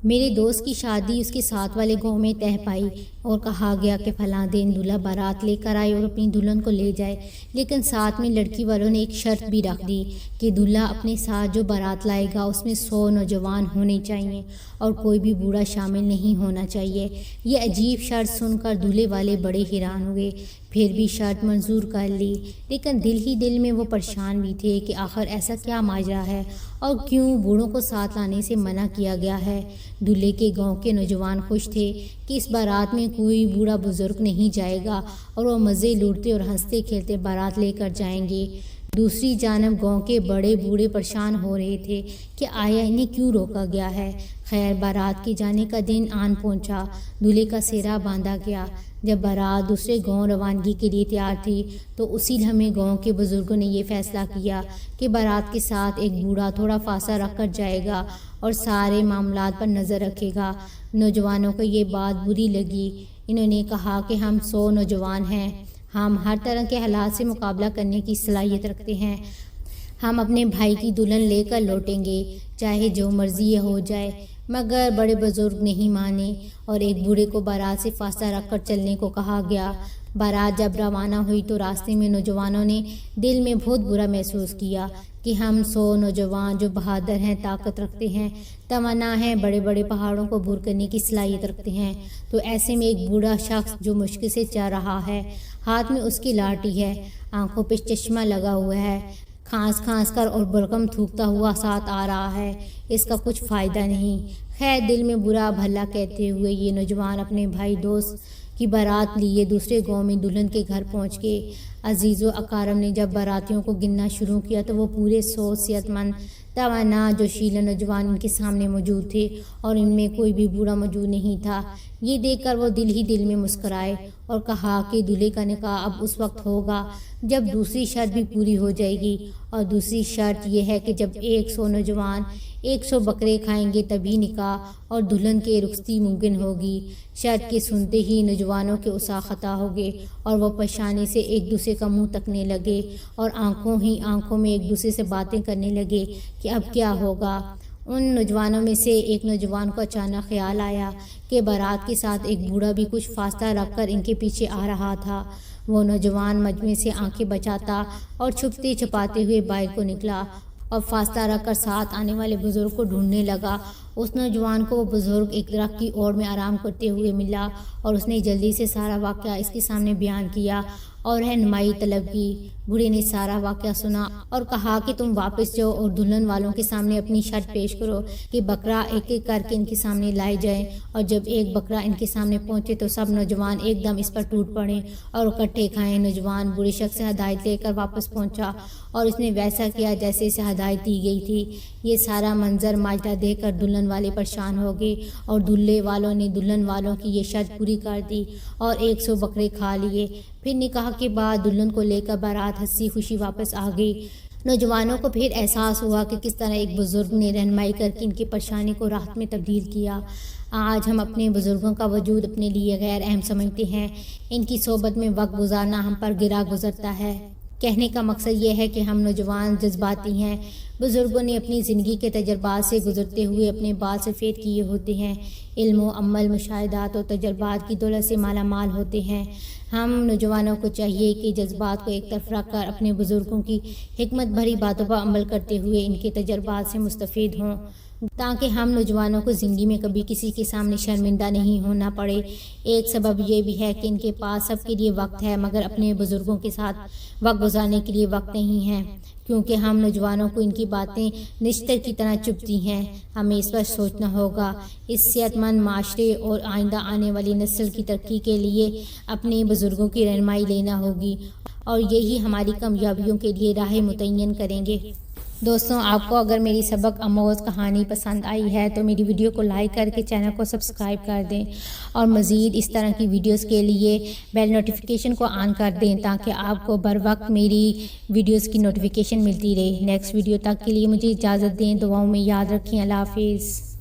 میرے دوست کی شادی اس کے ساتھ والے گاؤں میں طے پائی اور کہا گیا کہ فلاں دن دلہا بارات لے کر آئے اور اپنی دلہن کو لے جائے، لیکن ساتھ میں لڑکی والوں نے ایک شرط بھی رکھ دی کہ دلہا اپنے ساتھ جو بارات لائے گا اس میں 100 نوجوان ہونے چاہیے اور کوئی بھی بوڑھا شامل نہیں ہونا چاہیے۔ یہ عجیب شرط سن کر دلہے والے بڑے حیران ہوئے، پھر بھی شرط منظور کر لی، لیکن دل میں وہ پریشان بھی تھے کہ آخر ایسا کیا ماجرا ہے اور کیوں بوڑھوں کو ساتھ لانے سے منع کیا گیا ہے۔ دلہے کے گاؤں کے نوجوان خوش تھے کہ اس بارات میں کوئی بوڑھا بزرگ نہیں جائے گا اور وہ مزے لوٹتے اور ہنستے کھیلتے بارات لے کر جائیں گے۔ دوسری جانب گاؤں کے بڑے بوڑھے پریشان ہو رہے تھے کہ آیا انہیں کیوں روکا گیا ہے۔ خیر بارات کے جانے کا دن آن پہنچا، دلہے کا سہرا باندھا گیا۔ جب بارات دوسرے گاؤں روانگی کے لیے تیار تھی تو اسی لمحے گاؤں کے بزرگوں نے یہ فیصلہ کیا کہ بارات کے ساتھ ایک بوڑھا تھوڑا فاصلہ رکھ کر جائے گا اور سارے معاملات پر نظر رکھے گا۔ نوجوانوں کو یہ بات بری لگی۔ انہوں نے کہا کہ ہم 100 نوجوان ہیں، ہم ہر طرح کے حالات سے مقابلہ کرنے کی صلاحیت رکھتے ہیں، ہم اپنے بھائی کی دلہن لے کر لوٹیں گے چاہے جو مرضی ہو جائے۔ مگر بڑے بزرگ نہیں مانے اور ایک بوڑھے کو بارات سے فاصلہ رکھ کر چلنے کو کہا گیا۔ بارات جب روانہ ہوئی تو راستے میں نوجوانوں نے دل میں بہت برا محسوس کیا کہ ہم 100 نوجوان جو بہادر ہیں، طاقت رکھتے ہیں، توانا ہیں، بڑے بڑے پہاڑوں کو عبور کرنے کی صلاحیت رکھتے ہیں، تو ایسے میں ایک بوڑھا شخص جو مشکل سے چل رہا ہے، ہاتھ میں اس کی لاٹھی ہے، آنکھوں پہ چشمہ لگا ہوا ہے، کھانس کر اور بلغم تھوکتا ہوا ساتھ آ رہا ہے، اس کا کچھ فائدہ نہیں۔ خیر دل میں برا بھلا کہتے ہوئے یہ نوجوان اپنے بھائی دوست کی بارات لیے دوسرے گاؤں میں دلہن کے گھر پہنچ گئے۔ عزیز و اکارم نے جب باراتیوں کو گننا شروع کیا تو وہ پورے 100 صحت مند، توانا، جوشیلے نوجوان ان کے سامنے موجود تھے اور ان میں کوئی بھی بوڑھا موجود نہیں تھا۔ یہ دیکھ کر وہ دل میں مسکرائے اور کہا کہ دلہے کا نکاح اب اس وقت ہوگا جب دوسری شرط بھی پوری ہو جائے گی، اور دوسری شرط یہ ہے کہ جب 100 نوجوان 100 بکرے کھائیں گے تبھی نکاح اور دلہن کی رخصتی ممکن ہوگی۔ شرط کے سنتے ہی نوجوانوں کے اعصاب خطا ہو گئے اور وہ پریشانی سے ایک دوسرے کا منہ تکنے لگے اور آنکھوں میں ایک دوسرے سے باتیں کرنے لگے کہ اب کیا ہوگا۔ ان نوجوانوں میں سے ایک نوجوان کو اچانک خیال آیا کہ بارات کے ساتھ ایک بوڑھا بھی کچھ فاصلہ رکھ کر ان کے پیچھے آ رہا تھا۔ وہ نوجوان مجمع سے آنکھیں بچاتا اور چھپتے چھپاتے ہوئے باہر کو نکلا اور فاصلہ رکھ کر ساتھ آنے والے بزرگ کو ڈھونڈنے لگا۔ اس نوجوان کو وہ بزرگ ایک درخت کی اوڑ میں آرام کرتے ہوئے ملا اور اس نے جلدی سے سارا واقعہ اس کے سامنے بیان کیا اور رہنمائی طلب کی۔ بوڑھے نے سارا واقعہ سنا اور کہا کہ تم واپس جاؤ اور دلہن والوں کے سامنے اپنی شرط پیش کرو کہ بکرا ایک ایک کر کے ان کے سامنے لائے جائیں، اور جب ایک بکرا ان کے سامنے پہنچے تو سب نوجوان ایک دم اس پر ٹوٹ پڑیں اور اکٹھے کھائیں۔ نوجوان بوڑھے شخص سے ہدایت لے کر واپس پہنچا اور اس نے ویسا کیا جیسے اسے ہدایت دی گئی تھی۔ یہ سارا منظر ماجرا دیکھ کر دلہن والے پریشان ہو گئے اور دلہے والوں نے دلہن والوں کی یہ شرط پوری کر دی اور 100 بکرے کھا لیے۔ پھر نکاح کے بعد دلہن کو لے کر بارات ہنسی خوشی واپس آ گئی۔ نوجوانوں کو پھر احساس ہوا کہ کس طرح ایک بزرگ نے رہنمائی کر کے ان کی پریشانی کو راحت میں تبدیل کیا۔ آج ہم اپنے بزرگوں کا وجود اپنے لیے غیر اہم سمجھتے ہیں، ان کی صحبت میں وقت گزارنا ہم پر گرا گزرتا ہے۔ کہنے کا مقصد یہ ہے کہ ہم نوجوان جذباتی ہیں۔ بزرگوں نے اپنی زندگی کے تجربات سے گزرتے ہوئے اپنے بال سفید کیے ہوتے ہیں، علم و عمل، مشاہدات اور تجربات کی دولت سے مالا مال ہوتے ہیں۔ ہم نوجوانوں کو چاہیے کہ جذبات کو ایک طرف رکھ کر اپنے بزرگوں کی حکمت بھری باتوں پر عمل کرتے ہوئے ان کے تجربات سے مستفید ہوں، تاکہ ہم نوجوانوں کو زندگی میں کبھی کسی کے سامنے شرمندہ نہیں ہونا پڑے۔ ایک سبب یہ بھی ہے کہ ان کے پاس سب کے لیے وقت ہے مگر اپنے بزرگوں کے ساتھ وقت گزارنے کے لیے وقت نہیں ہے، کیونکہ ہم نوجوانوں کو ان کی باتیں نشتر کی طرح چبھتی ہیں۔ ہمیں اس پر سوچنا ہوگا، اس صحت مند معاشرے اور آئندہ آنے والی نسل کی ترقی کے لیے اپنے بزرگوں کی رہنمائی لینا ہوگی اور یہی ہماری کامیابیوں کے لیے راہ متعین کریں گے۔ دوستوں، آپ کو اگر میری سبق آموز کہانی پسند آئی ہے تو میری ویڈیو کو لائک کر کے چینل کو سبسکرائب کر دیں اور مزید اس طرح کی ویڈیوز کے لیے بیل نوٹیفیکیشن کو آن کر دیں تاکہ آپ کو بر وقت میری ویڈیوز کی نوٹیفیکیشن ملتی رہے۔ نیکسٹ ویڈیو تک کے لیے مجھے اجازت دیں، دعاؤں میں یاد رکھیں۔ اللہ حافظ۔